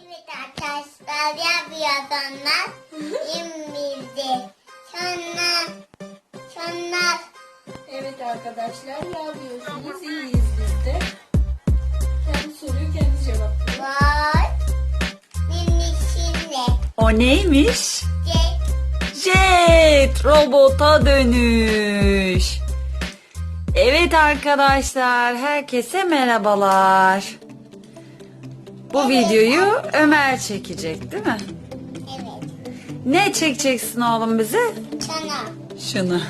Evet arkadaşlar yapıyoruz onlar. Şimdi sonra Evet arkadaşlar yapıyorsunuz. İyiyiz biz de. Kendi soruyu kendi cevaplıyor. var. Şimdi O neymiş? Jack Jet robota dönüş. Evet arkadaşlar, herkese merhabalar. Bu videoyu Ömer çekecek, değil mi? evet. Ne çekeceksin oğlum bize? Sana. Şunu.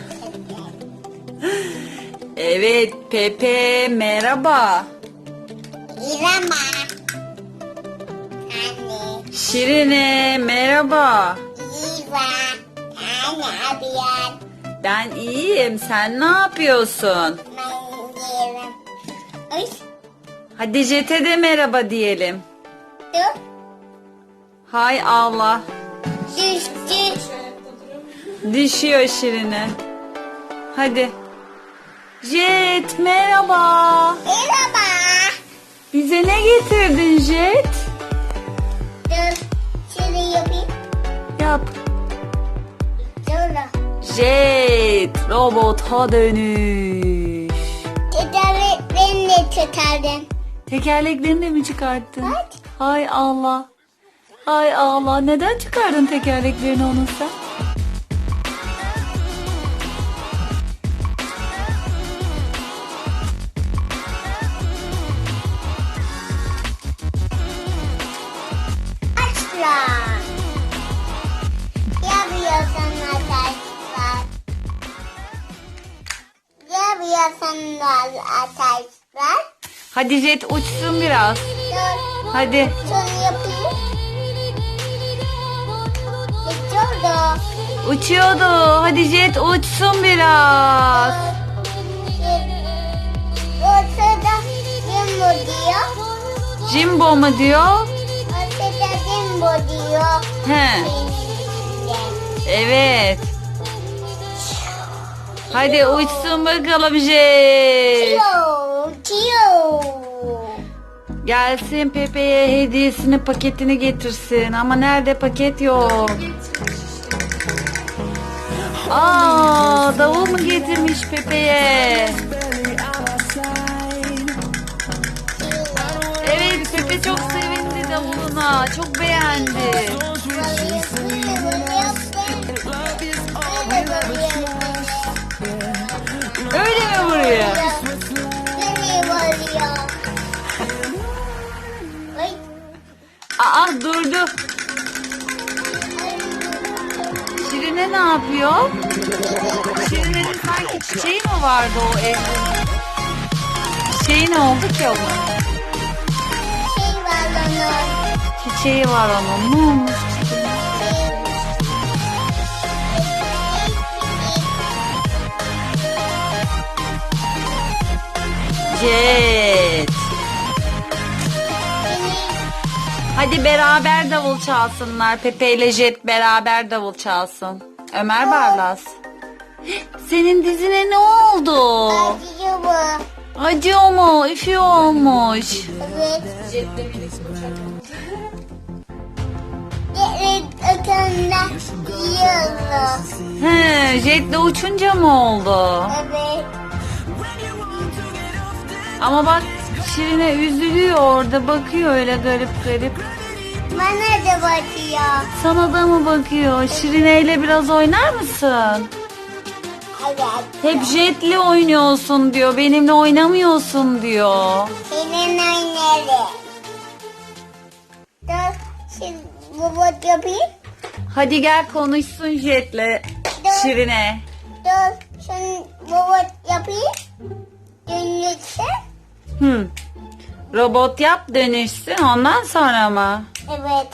Evet Pepe, merhaba. İrema. Anne. Şirine, merhaba. İva. Anne abiyan. Ben iyiyim, sen ne yapıyorsun? Ben yerim. Uy. Hadi Jet'e de merhaba diyelim. Dur. Hay Allah. Düştü. Ayakta duramıyor. Düşüyor Şirine. Hadi. Jet merhaba. İrema. Bize ne getirdin Jet? Dur. Şunu yapayım. Yap. Dur. Jet robota dönüş. Tedavi de tutardım. Tekerleklerini de mi çıkarttın? Evet. Hay Allah. Hay Allah. Neden çıkardın tekerleklerini onun sen? Asla. Yapıyorsan arkadaşlar. Yapıyorsanız arkadaşlar. Hadi Jet uçsun biraz. Dur. Hadi. Şunu yapayım. Geçiyordu. Uçuyordu. Hadi Jet uçsun biraz. Ortada Jimbo diyor. Jimbo mu diyor? Ortada Jimbo diyor. He. Evet. Hadi uçsun bakalım Jet. Tio. Gelsin Pepe'ye hediyesini, paketini getirsin. Ama nerede paket yok. Aa, davul mu getirmiş Pepe'ye? Evet, Pepe çok sevindi davuluna. Çok beğendi. Öyle mi buraya? Aa, durdu. Şirine ne yapıyor? Şirine'nin sanki çiçeği mi vardı o evde? Çiçeği ne oldu ki onun? Çiçeği var onun. Ne olmuş çiçeğine? Jet. Hadi beraber davul çalsınlar. Pepe ile Jet beraber davul çalsın. Ömer Barlas. Senin dizine ne oldu? Acıyor mu? Üfü olmuş. Jetle minik uçak. He, Jet'le uçunca mı oldu? Evet. Ama bak Şirine üzülüyor orada, bakıyor öyle garip garip. Bana da bakıyor. Sana da mı bakıyor? Şirine ile biraz oynar mısın? Evet. Hep Jet'le oynuyorsun diyor. Benimle oynamıyorsun diyor. Senin oynarım. Dur. Şimdi robot yapayım. Hadi gel konuşsun Jet'le Şirine. Dur. Şimdi robot yapayım. Dönüşse. Robot yap dönüşsün ondan sonra mı? Evet.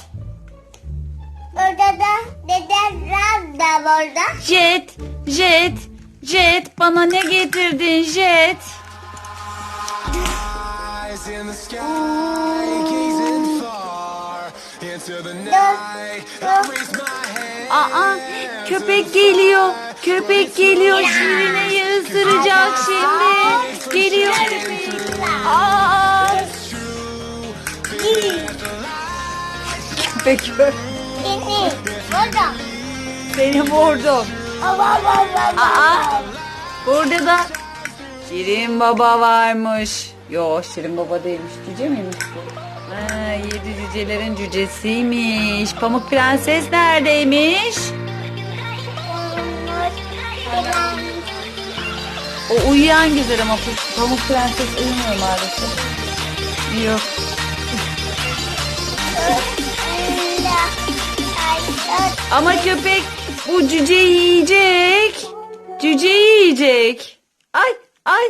Orada da dede Raz da orada. Jet, Jet, Jet bana ne getirdin Jet? Eyes in the sky, gazing far into the night. I raise my hand. Aa, köpek geliyor. Köpek geliyor. Şirine'yi ısıracak şimdi. Geliyor köpek. Aa, köpek. Seni. Burada. Seni vurdum. Aa, burada da Şirin Baba varmış. Yo, Şirin Baba değilmiş. Cüce miymiş bu? Ha, 7 cücelerin cücesiymiş. Pamuk Prenses neredeymiş? O uyuyan güzel ama Pamuk Prenses uyumuyor maalesef. Yok. Ama köpek bu cüceyi yiyecek. Cüceyi yiyecek. Ay ay.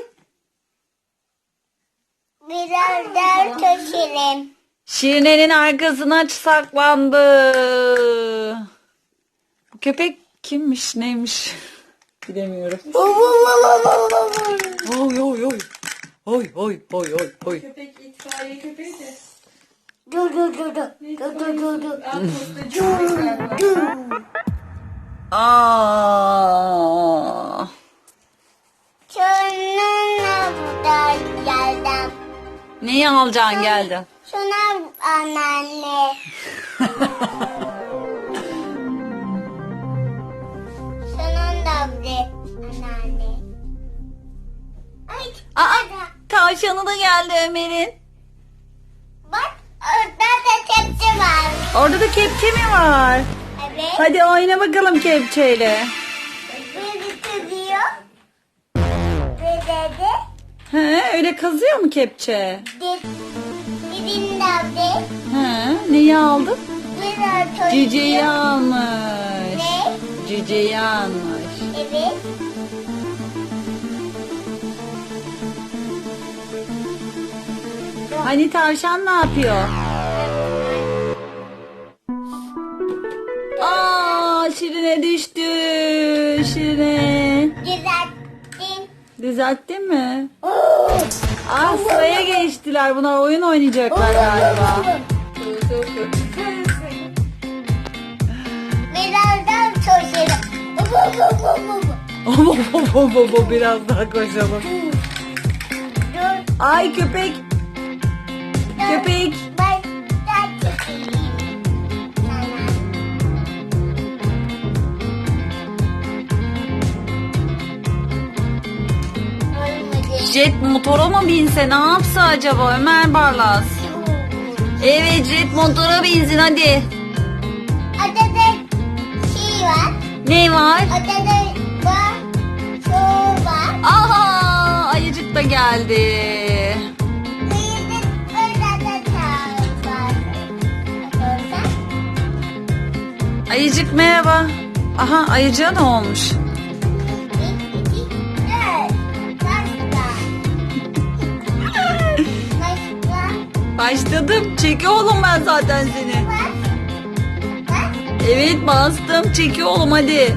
Biraz daha köşelim. Şirine'nin arkasına saklandı. Bu köpek kimmiş neymiş bilemiyorum. Oy oy oy. Oy oy oy oy oy. Köpek itfaiye köpeği de. Dur. Aa. Şununla buradan geldim. Neyi alacaksın geldi? Şuna anneanne. Şunun da bir anneanne. Ay, Aa, tavşanı da geldi Ömer'in. bak orada da tepsi var. Orada da kepçe mi var? Evet. Hadi oyna bakalım kepçeyle. Biri kızıyor. Dedi. He, öyle kazıyor mu kepçe? Birinde bir. He, neyi aldın? Biraz çocuğu. Cüceyi almış. Ne? Cüceyi almış. Evet. Hani tavşan ne yapıyor? Aa, Şirine düştü. Şirine. Düzelttim. Düzelttin mi? Aa, sıraya geçtiler. Bunlar oyun oynayacaklar galiba. Biraz daha çocuğu. Biraz daha koşalım. Dur. Ay köpek. Köpek. Ben daha çekeyim. Olmadı. Jet motora mı binse ne yapsa acaba Ömer Barlas? Evet, jet motora binsin hadi. Adada şey var. Ne var? Adada var. Su var. Aha, ayıcık da geldi. Kıyıda orada da kağıt var. Bakarsan. Ayıcık merhaba. Aha, ayıcığa ne olmuş? 1, 2, 4. Başla. Başladım. Çeki oğlum ben zaten seni. Bak. Evet, bastım. Çeki oğlum hadi. Evet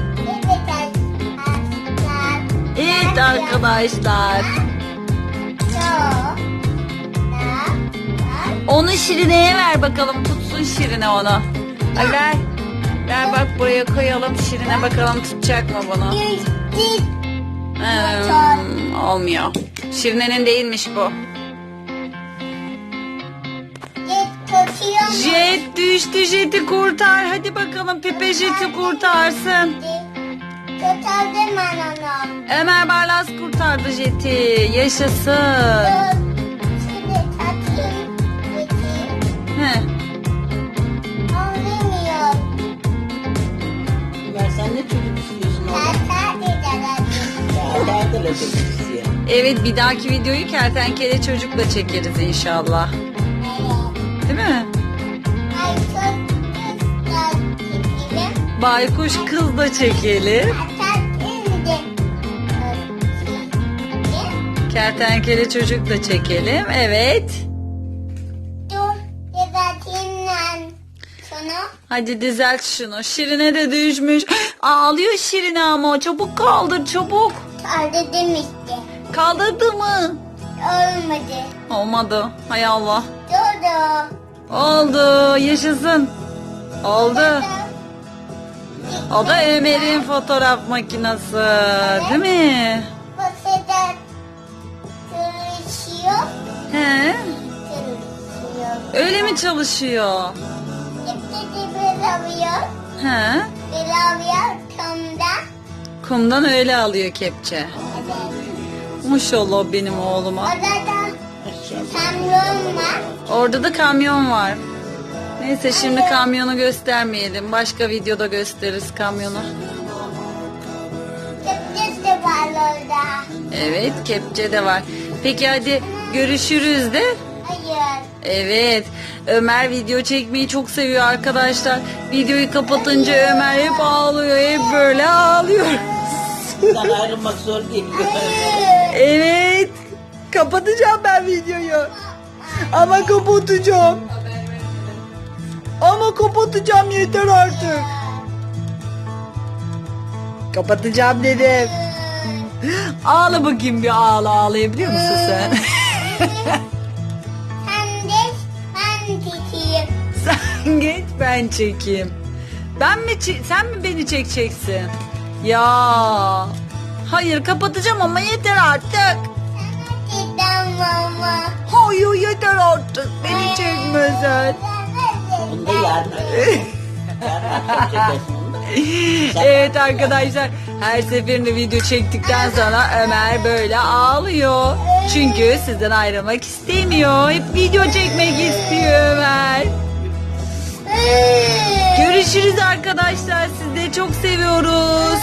arkadaşlar. Evet arkadaşlar. Onu Şirine'ye ver bakalım. Tutsun Şirine onu. Ay ver. Ver bak buraya koyalım. Şirine bakalım tutacak mı bunu? Olmuyor. Şirine'nin değilmiş bu. Jet düştü, Jet'i kurtar. Hadi bakalım Pepe Jet'i kurtarsın. Kurtardım ben onu. Ömer Barlas kurtardı Jet'i. Yaşasın. Şimdi tatayım. Geçeyim. He. Olmuyor. Ömer sen ne çocuk istiyorsun orada? Daha da lezzet istiyor. Evet, bir dahaki videoyu kertenkele çocukla çekeriz inşallah. Değil mi? Baykuş kız da çekelim. Kertenkele çocuk da çekelim. Evet. Dur, gebertinle şunu. Hadi düzelt şunu. Şirine de düşmüş. Ağlıyor Şirine ama. Çabuk kaldır çabuk. Kaldırdım işte. Kaldırdı mı? Olmadı. Olmadı. Hay Allah. Durdu. Oldu. Yaşasın. Oldu. O da Ömer'in fotoğraf makinesi. Değil mi? Masada çalışıyor. He? Çalışıyor. Öyle mi çalışıyor? Kepçe bir alıyor. He? Bir alıyor kumda. Kumdan öyle alıyor kepçe. Evet. Maşallah benim oğluma. Orada da kamyon var. Orada da kamyon var. Neyse şimdi kamyonu göstermeyelim. Başka videoda gösteririz kamyonu. Kepçe de var orada. Evet, kepçe de var. Peki hadi görüşürüz de. Hayır. Evet, Ömer video çekmeyi çok seviyor arkadaşlar. Videoyu kapatınca Ömer hep ağlıyor, hep böyle ağlıyor. Buradan ayrılmak zor geliyor. Hayır. Evet, kapatacağım ben videoyu. Ama kapatacağım. Ama kapatacağım, yeter artık. Kapatacağım dedim. Ağla bakayım, bir ağla, ağlayabiliyor musun sen? Sen de ben çekeyim. Sen geç, ben çekeyim. Sen mi beni çekeceksin? Ya. Hayır, kapatacağım ama yeter artık. Sana dedim mama. Hayır, yeter artık. Beni çekme sen. Bunu da yarın. Yarın akşam çekersin bunu. Evet arkadaşlar, her seferinde video çektikten sonra Ömer böyle ağlıyor. Çünkü sizden ayrılmak istemiyor. Hep video çekmek istiyor Ömer. Görüşürüz arkadaşlar. Sizleri çok seviyoruz.